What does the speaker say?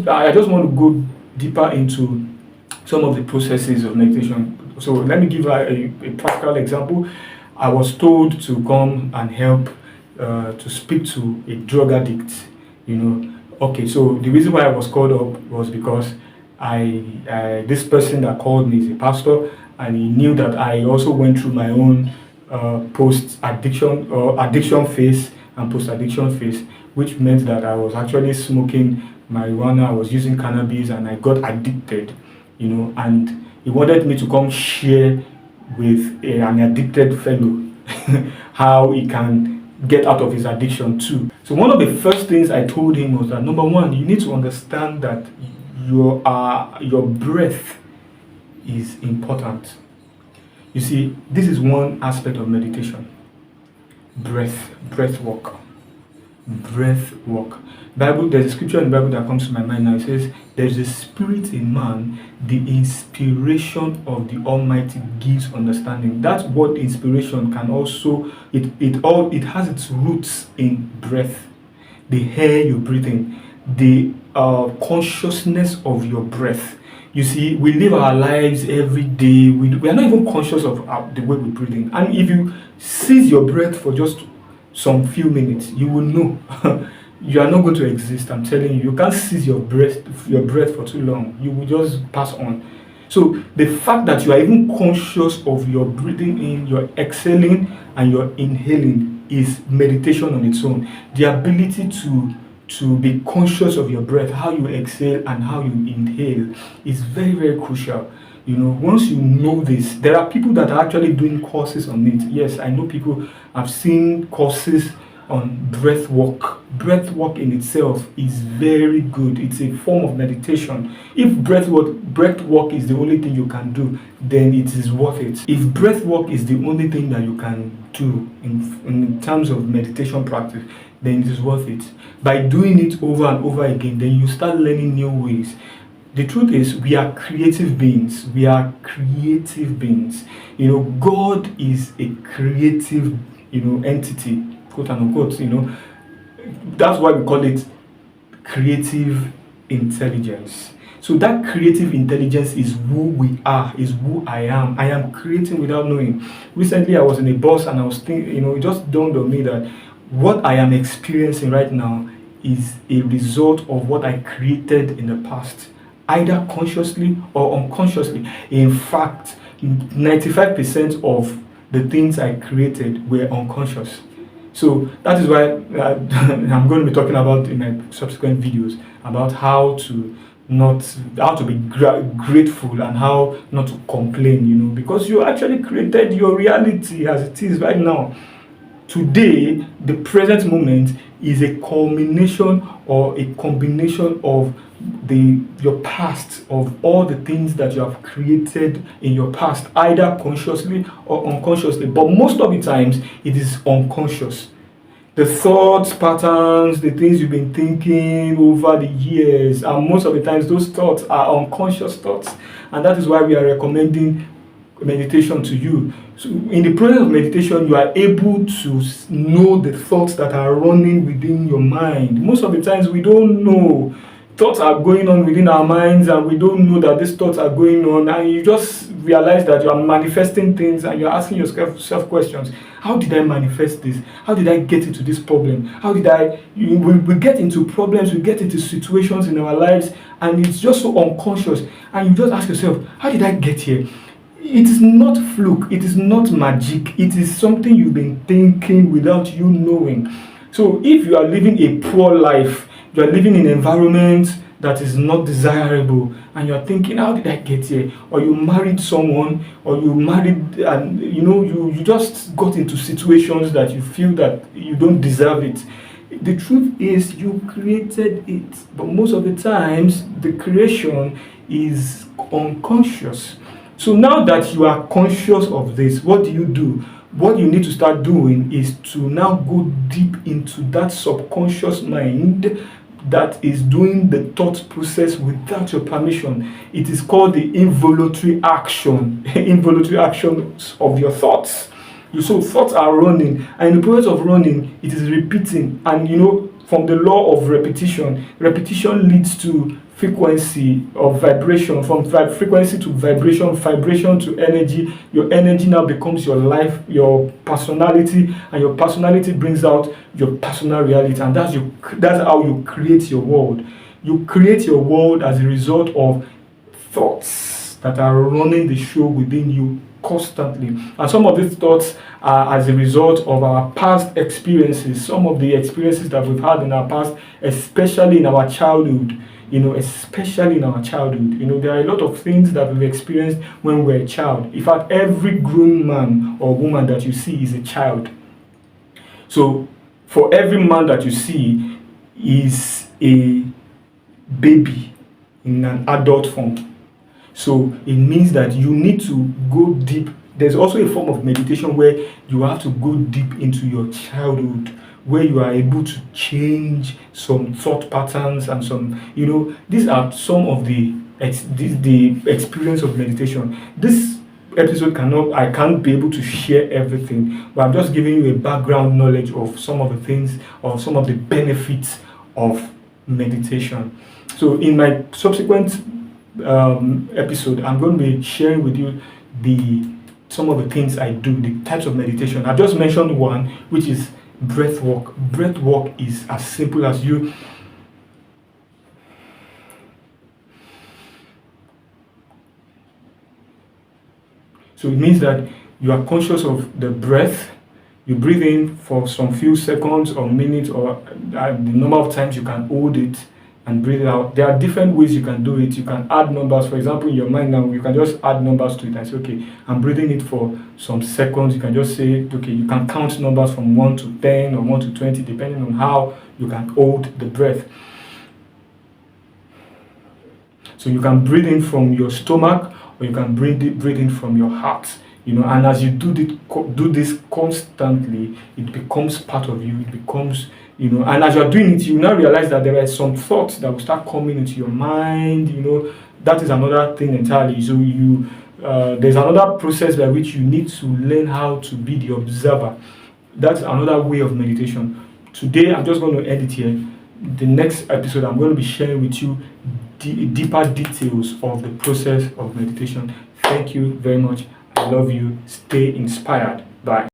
I just want to go deeper into some of the processes of meditation. So let me give a practical example. I was told to come and help to speak to a drug addict. Okay. So the reason why I was called up was because this person that called me is a pastor, and he knew that I also went through my own post addiction or addiction phase and post addiction phase, which meant that I was actually smoking marijuana, I was using cannabis, and I got addicted. And he wanted me to come share with an addicted fellow how he can get out of his addiction too. So one of the first things I told him was that, number one, you need to understand that your breath is important. You see, this is one aspect of meditation. Breath work. Bible, there's a scripture in the Bible that comes to my mind now. It says, there's a spirit in man, the inspiration of the Almighty gives understanding. That word inspiration can also, it has its roots in breath. The air you breathe in, the consciousness of your breath. You see, we live our lives every day. We are not even conscious of the way we breathe in. And if you seize your breath for just some few minutes, you will know you are not going to exist. I'm telling you, you can't seize your breath for too long. You will just pass on. So the fact that you are even conscious of your breathing in, your exhaling, and your inhaling is meditation on its own. The ability to be conscious of your breath, how you exhale and how you inhale, is very, very crucial. Once you know this, there are people that are actually doing courses on it. Yes, I know people. I've seen courses on breath work. Breath work in itself is very good. It's a form of meditation. If breath work is the only thing you can do, then it is worth it. If breath work is the only thing that you can do in terms of meditation practice, then it is worth it. By doing it over and over again, then you start learning new ways. The truth is, we are creative beings. God is a creative, entity, quote unquote. That's why we call it creative intelligence. So that creative intelligence is who we are, is who I am. I am creating without knowing. Recently, I was in a bus and I was thinking, it just dawned on me that what I am experiencing right now is a result of what I created in the past, either consciously or unconsciously. In fact, 95% of the things I created were unconscious. So that is why I'm going to be talking about in my subsequent videos about how to be grateful and how not to complain, because you actually created your reality as it is right now. Today, the present moment is a culmination or a combination of your past, of all the things that you have created in your past, either consciously or unconsciously. But most of the times, it is unconscious. The thoughts, patterns, the things you've been thinking over the years, and most of the times, those thoughts are unconscious thoughts. And that is why we are recommending meditation to you. So in the process of meditation, you are able to know the thoughts that are running within your mind. Most of the times, we don't know. Thoughts are going on within our minds, and we don't know that these thoughts are going on, and you just realize that you are manifesting things, and you're asking yourself questions. How did I manifest this? How did I get into this problem? We get into problems, we get into situations in our lives, and it's just so unconscious, and you just ask yourself, how did I get here? It is not fluke, it is not magic, it is something you've been thinking without you knowing. So if you are living a poor life, you are living in an environment that is not desirable, and you are thinking, how did I get here? Or you married someone, or you married and you just got into situations that you feel that you don't deserve it. The truth is, you created it, but most of the times the creation is unconscious. So now that you are conscious of this, what do? What you need to start doing is to now go deep into that subconscious mind that is doing the thought process without your permission. It is called the involuntary action, involuntary actions of your thoughts. So thoughts are running, and in the process of running, it is repeating, and from the law of repetition. Repetition leads to frequency of vibration, from frequency to vibration, vibration to energy. Your energy now becomes your life, your personality, and your personality brings out your personal reality, and that's how you create your world. You create your world as a result of thoughts that are running the show within you constantly. And some of these thoughts are as a result of our past experiences, some of the experiences that we've had in our past, especially in our childhood. Especially in our childhood, there are a lot of things that we've experienced when we're a child. In fact, every grown man or woman that you see is a child. So, for every man that you see is a baby in an adult form. So it means that you need to go deep. There's also a form of meditation where you have to go deep into your childhood, where you are able to change some thought patterns and these are some of the experience of meditation. This episode I can't be able to share everything, but I'm just giving you a background knowledge of some of the things or some of the benefits of meditation. So in my subsequent episode, I'm going to be sharing with you some of the things I do, the types of meditation. I just mentioned one, which is breath work. Breath work is as simple as you so it means that you are conscious of the breath. You breathe in for some few seconds or minutes, or the number of times you can hold it and breathe it out. There are different ways you can do it. You can add numbers. For example, in your mind now, you can just add numbers to it and say, okay, I'm breathing it for some seconds. You can just say, okay, you can count numbers from 1 to 10 or 1 to 20, depending on how you can hold the breath. So you can breathe in from your stomach, or you can breathe in from your heart. And as you do this constantly, it becomes part of you. It becomes, and as you're doing it, you now realize that there are some thoughts that will start coming into your mind. That is another thing entirely. So there's another process by which you need to learn how to be the observer. That's another way of meditation. Today, I'm just going to end it here. The next episode, I'm going to be sharing with you deeper details of the process of meditation. Thank you very much. I love you. Stay inspired. Bye.